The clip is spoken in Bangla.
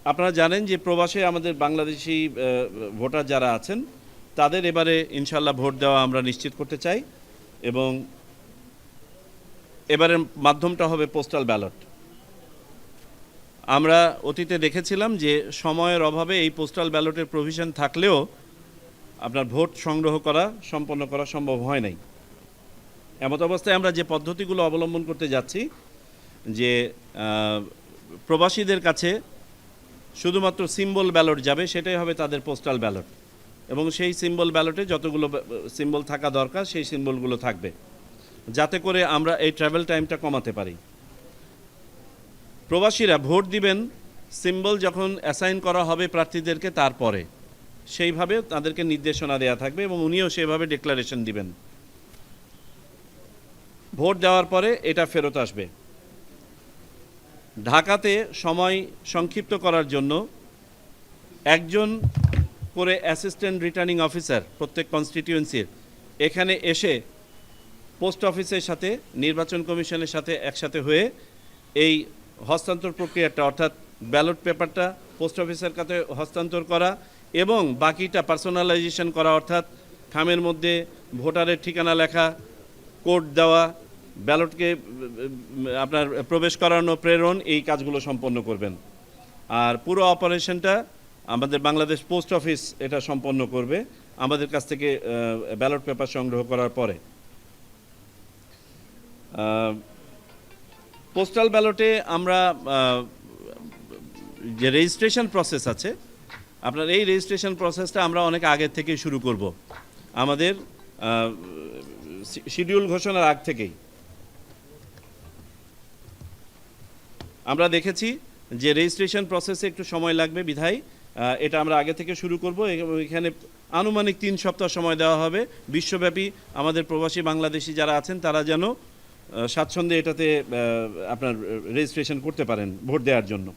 আপনারা জানেন যে প্রবাসে আমাদের বাংলাদেশি ভোটার যারা আছেন তাদের এবারে ইনশাল্লাহ ভোট দেওয়া আমরা নিশ্চিত করতে চাই এবং এবারের মাধ্যমটা হবে পোস্টাল ব্যালট। আমরা অতীতে দেখেছিলাম যে সময়ের অভাবে এই পোস্টাল ব্যালটের প্রভিশন থাকলেও আপনার ভোট সংগ্রহ করা সম্পন্ন করা সম্ভব হয় নাই। এমত অবস্থায় আমরা যে পদ্ধতিগুলো অবলম্বন করতে যাচ্ছি যে প্রবাসীদের কাছে শুধুমাত্র সিম্বল ব্যালট যাবে, সেটাই হবে তাদের পোস্টাল ব্যালট এবং সেই সিম্বল ব্যালটে যতগুলো সিম্বল থাকা দরকার সেই সিম্বলগুলো থাকবে, যাতে করে আমরা এই ট্রাভেল টাইমটা কমাতে পারি। প্রবাসীরা ভোট দিবেন সিম্বল যখন অ্যাসাইন করা হবে প্রার্থীদেরকে, তারপরে সেইভাবে তাদেরকে নির্দেশনা দেওয়া থাকবে এবং উনিও সেভাবে ডিক্লারেশন দিবেন। ভোট দেওয়ার পরে এটা ফেরত আসবে। ঢাকাতে সময় সংক্ষিপ্ত করার জন্য একজন করে অ্যাসিস্ট্যান্ট রিটার্নিং অফিসার প্রত্যেক কনস্টিটিউয়েন্সির এখানে এসে পোস্ট অফিসের সাথে নির্বাচন কমিশনের সাথে একসাথে হয়ে এই হস্তান্তর প্রক্রিয়াটা, অর্থাৎ ব্যালট পেপারটা পোস্ট অফিসের কাছে হস্তান্তর করা এবং বাকিটা পার্সোনালাইজেশন করা, অর্থাৎ খামের মধ্যে ভোটারের ঠিকানা লেখা, কোড দেওয়া, ব্যালটকে আপনার প্রবেশ করানো, প্রেরণ, এই কাজগুলো সম্পন্ন করবেন। আর পুরো অপারেশনটা আমাদের বাংলাদেশ পোস্ট অফিস এটা সম্পন্ন করবে আমাদের কাছ থেকে ব্যালট পেপার সংগ্রহ করার পরে। পোস্টাল ব্যালটে আমরা যে রেজিস্ট্রেশন প্রসেস আছে, আপনার এই রেজিস্ট্রেশন প্রসেসটা আমরা অনেক আগে থেকে শুরু করব, আমাদের শিডিউল ঘোষণার আগ থেকেই। আমরা দেখেছি যে রেজিস্ট্রেশন প্রসেসে একটু সময় লাগবে, বিধায় এটা আমরা আগে থেকে শুরু করব। এখানে আনুমানিক 3 সপ্তাহ সময় দেওয়া হবে। বিশ্বব্যাপী আমাদের প্রবাসী বাংলাদেশি যারা আছেন তারা যেন স্বাচ্ছন্দ্যে এটাতে আপনার রেজিস্ট্রেশন করতে পারেন ভোট দেওয়ার জন্য।